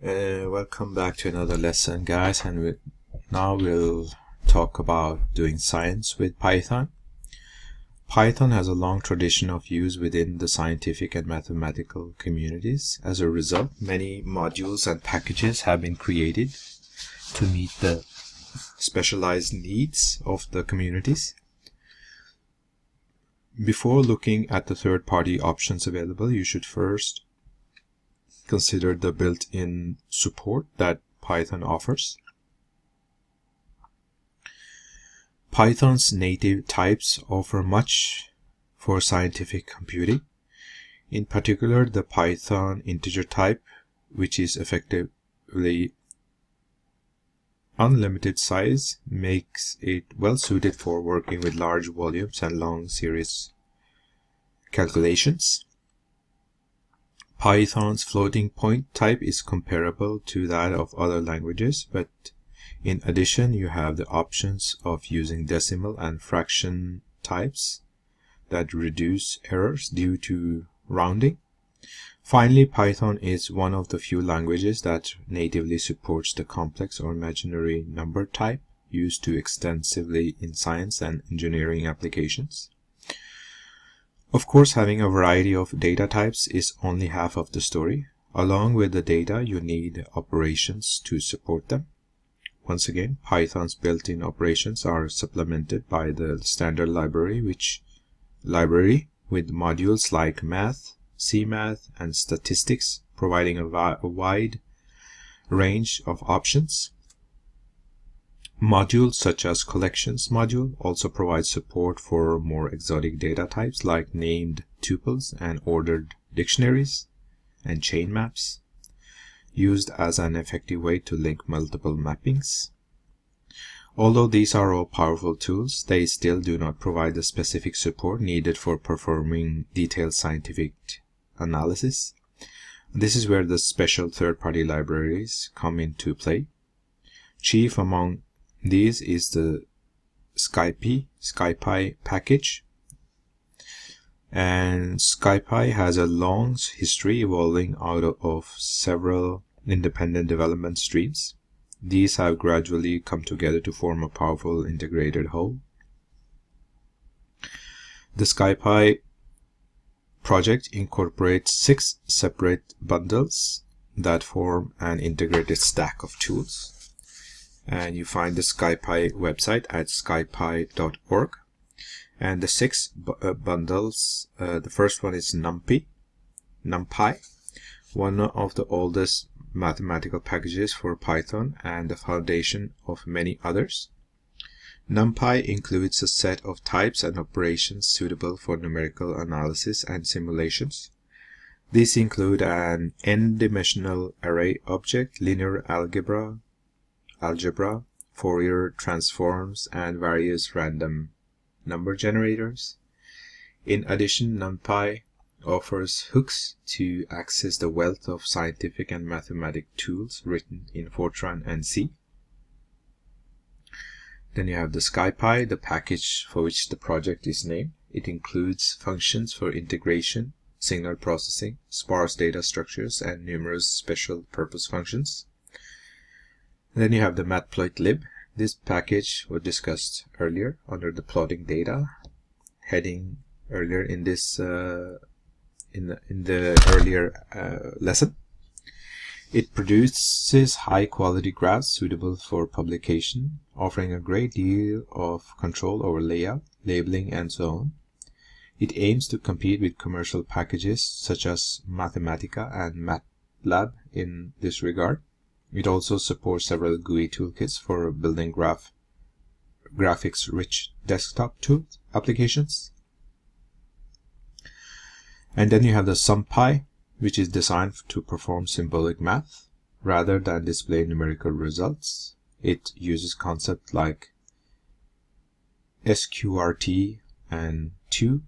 Welcome back to another lesson, guys, and now we'll talk about doing science with Python. Python has a long tradition of use within the scientific and mathematical communities. As a result, many modules and packages have been created to meet the specialized needs of the communities. Before looking at the third-party options available, you should first consider the built-in support that Python offers. Python's native types offer much for scientific computing. In particular, the Python integer type, which is effectively unlimited size, makes it well suited for working with large volumes and long series calculations. Python's floating point type is comparable to that of other languages, but in addition, you have the options of using decimal and fraction types that reduce errors due to rounding. Finally, Python is one of the few languages that natively supports the complex or imaginary number type used too extensively in science and engineering applications. Of course, having a variety of data types is only half of the story. Along with the data, you need operations to support them. Once again, Python's built-in operations are supplemented by the standard library with modules like math, CMath, and statistics, providing a wide range of options. Modules such as collections module also provide support for more exotic data types like named tuples and ordered dictionaries and chain maps, used as an effective way to link multiple mappings. Although these are all powerful tools, they still do not provide the specific support needed for performing detailed scientific analysis. This is where the special third-party libraries come into play. Chief among these is the SkypeI package, and SkypeI has a long history evolving out of several independent development streams. These have gradually come together to form a powerful integrated whole. The SkypeI project incorporates 6 separate bundles that form an integrated stack of tools. And you find the SkypeI website at skypi.org. And the 6 bundles, the first one is NumPy, one of the oldest mathematical packages for Python and the foundation of many others. NumPy includes a set of types and operations suitable for numerical analysis and simulations. These include an n-dimensional array object, linear algebra, Fourier transforms, and various random number generators. In addition, NumPy offers hooks to access the wealth of scientific and mathematical tools written in Fortran and C. Then you have the SkypeI, the package for which the project is named. It includes functions for integration, signal processing, sparse data structures, and numerous special purpose functions. Then you have the matplotlib. This package was discussed earlier under the plotting data heading earlier in this in the earlier lesson. It produces high quality graphs suitable for publication, offering a great deal of control over layout, labeling, and so on. It aims to compete with commercial packages such as Mathematica and MATLAB in this regard. It also supports several GUI toolkits for building graphics-rich desktop applications. And then you have the SumPy, which is designed to perform symbolic math rather than display numerical results. It uses concepts like SQRT and 2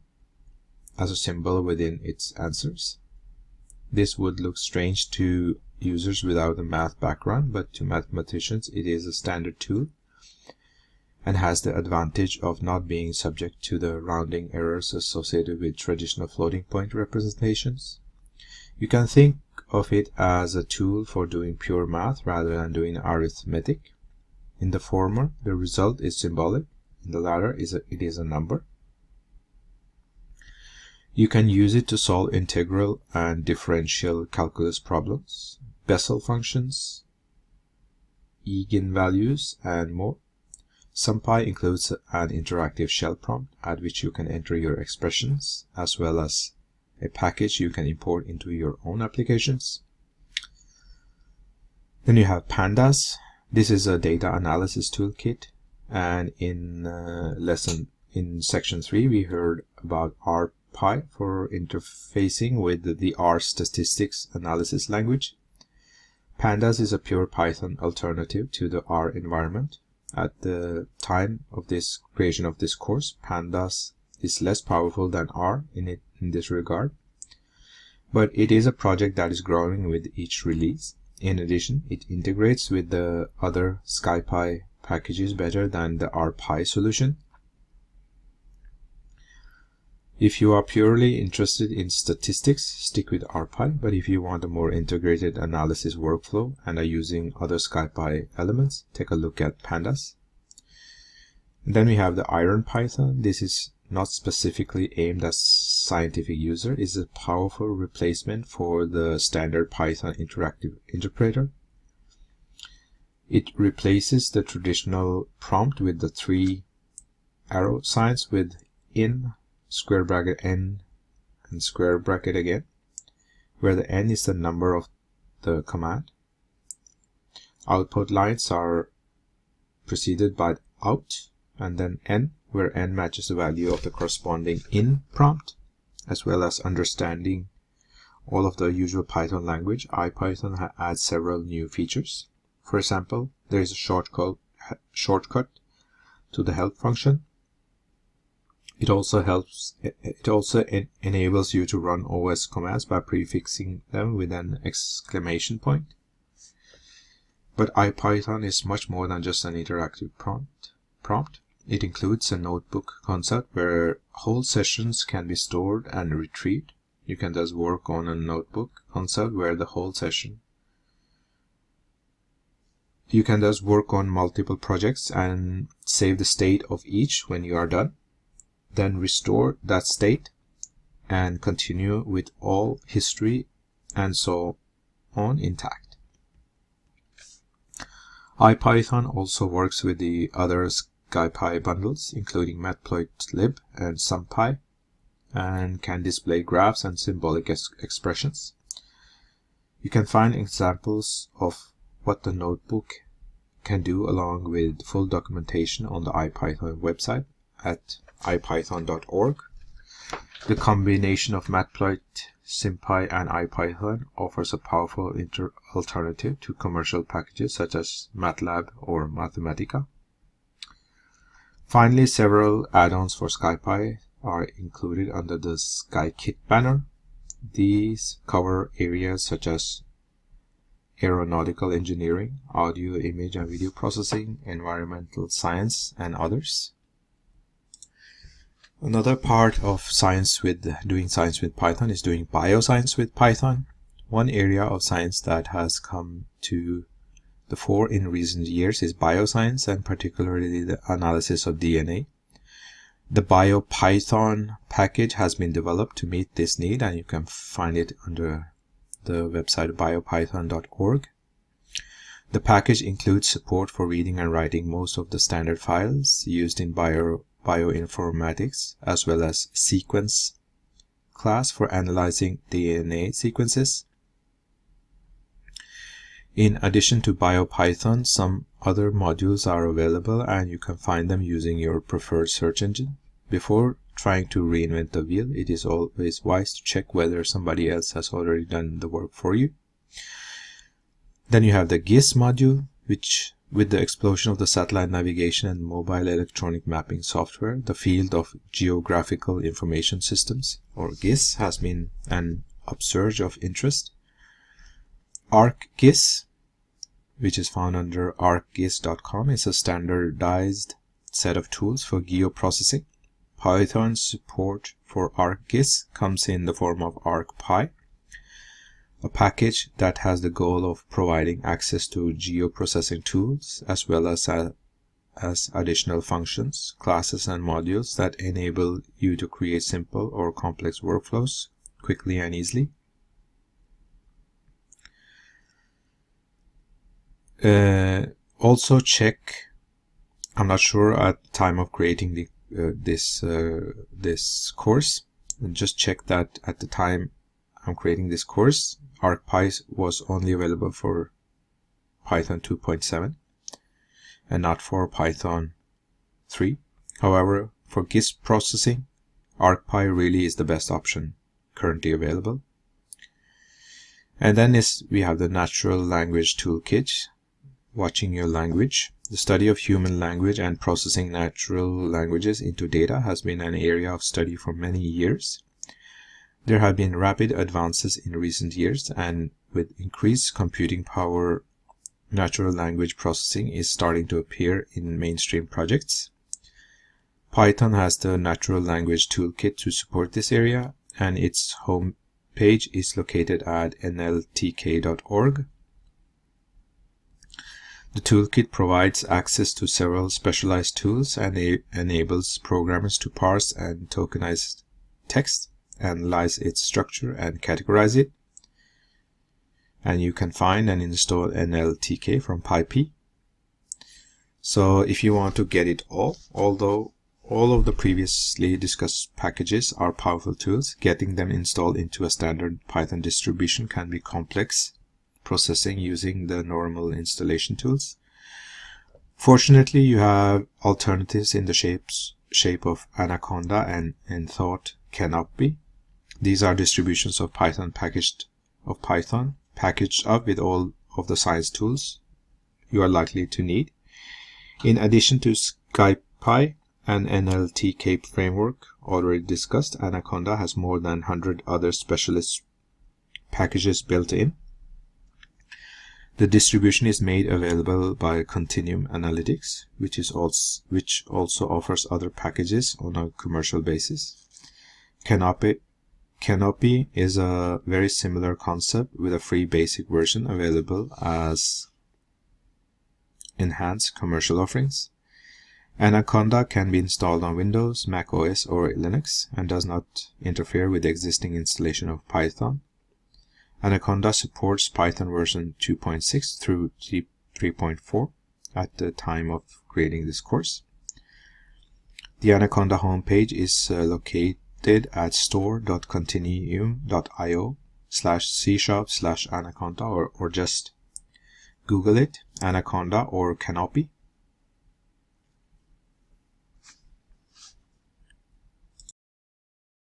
as a symbol within its answers. This would look strange to users without a math background, but to mathematicians it is a standard tool and has the advantage of not being subject to the rounding errors associated with traditional floating point representations. You can think of it as a tool for doing pure math rather than doing arithmetic. In the former, the result is symbolic. In the latter, it is a number. You can use it to solve integral and differential calculus problems, Bessel functions, eigenvalues, and more. SkypeI includes an interactive shell prompt at which you can enter your expressions, as well as a package you can import into your own applications. Then you have Pandas. This is a data analysis toolkit, and in section 3 we heard about RPy for interfacing with the R statistics analysis language. Pandas is a pure Python alternative to the R environment. At the time of this creation of this course, Pandas is less powerful than R in this regard, but it is a project that is growing with each release. In addition, it integrates with the other SkypeI packages better than the RPy solution. If you are purely interested in statistics, stick with RPy, but if you want a more integrated analysis workflow and are using other SkypeI elements, take a look at Pandas. And then we have the IronPython. This is not specifically aimed at scientific user. It's a powerful replacement for the standard Python interactive interpreter. It replaces the traditional prompt with the 3 arrow signs with in, square bracket n, and square bracket again, where the n is the number of the command. Output lines are preceded by out, and then n, where n matches the value of the corresponding in prompt. As well as understanding all of the usual Python language, IPython adds several new features. For example, there is a shortcut to the help function. It also enables you to run OS commands by prefixing them with an exclamation point. But IPython is much more than just an interactive prompt. It includes a notebook concept where whole sessions can be stored and retrieved. You can thus work on a notebook concept where the whole session. You can thus work on multiple projects and save the state of each when you are done. Then restore that state and continue with all history and so on intact. IPython also works with the other SkypeI bundles, including matplotlib and SumPy, and can display graphs and symbolic expressions. You can find examples of what the notebook can do along with full documentation on the IPython website at ipython.org. The combination of Matplotlib, SymPy, and IPython offers a powerful alternative to commercial packages such as MATLAB or Mathematica. Finally, several add-ons for SkypeI are included under the SkyKit banner. These cover areas such as aeronautical engineering, audio, image, and video processing, environmental science, and others. Another part of doing science with Python is doing bioscience with Python. One area of science that has come to the fore in recent years is bioscience, and particularly the analysis of DNA. The BioPython package has been developed to meet this need, and you can find it under the website biopython.org. The package includes support for reading and writing most of the standard files used in bioinformatics, as well as sequence class for analyzing DNA sequences. In addition to BioPython, some other modules are available, and you can find them using your preferred search engine. Before trying to reinvent the wheel, it is always wise to check whether somebody else has already done the work for you. Then you have the GIS module, which, with the explosion of the satellite navigation and mobile electronic mapping software, the field of geographical information systems, or GIS, has been an upsurge of interest. ArcGIS, which is found under arcgis.com, is a standardized set of tools for geoprocessing. Python's support for ArcGIS comes in the form of ArcPy. a package that has the goal of providing access to geoprocessing tools as well as additional functions, classes, and modules that enable you to create simple or complex workflows quickly and easily. Also check, I'm not sure at the time of creating this course, and just check that at the time I'm creating this course, ArcPy was only available for Python 2.7 and not for Python 3. However, for GIS processing, ArcPy really is the best option currently available. And then we have the Natural Language Toolkit, Watching Your Language. The study of human language and processing natural languages into data has been an area of study for many years. There have been rapid advances in recent years, and with increased computing power, natural language processing is starting to appear in mainstream projects. Python has the Natural Language Toolkit to support this area, and its home page is located at nltk.org. The toolkit provides access to several specialized tools and enables programmers to parse and tokenize text, analyze its structure, and categorize it. And you can find and install NLTK from SkypeI. So if you want to get it all, although all of the previously discussed packages are powerful tools, getting them installed into a standard Python distribution can be complex processing using the normal installation tools. Fortunately, you have alternatives in the shape of Anaconda and Thought Canopy. These are distributions of Python packaged up with all of the science tools you are likely to need. In addition to SkypeI and NLTK framework already discussed, Anaconda has more than 100 other specialist packages built in. The distribution is made available by Continuum Analytics, which also offers other packages on a commercial basis. Canopy is a very similar concept with a free basic version available as enhanced commercial offerings. Anaconda can be installed on Windows, Mac OS, or Linux and does not interfere with the existing installation of Python. Anaconda supports Python version 2.6 through 3.4 at the time of creating this course. The Anaconda homepage is located at store.continuum.io/c#/Anaconda or just Google it, Anaconda or Canopy.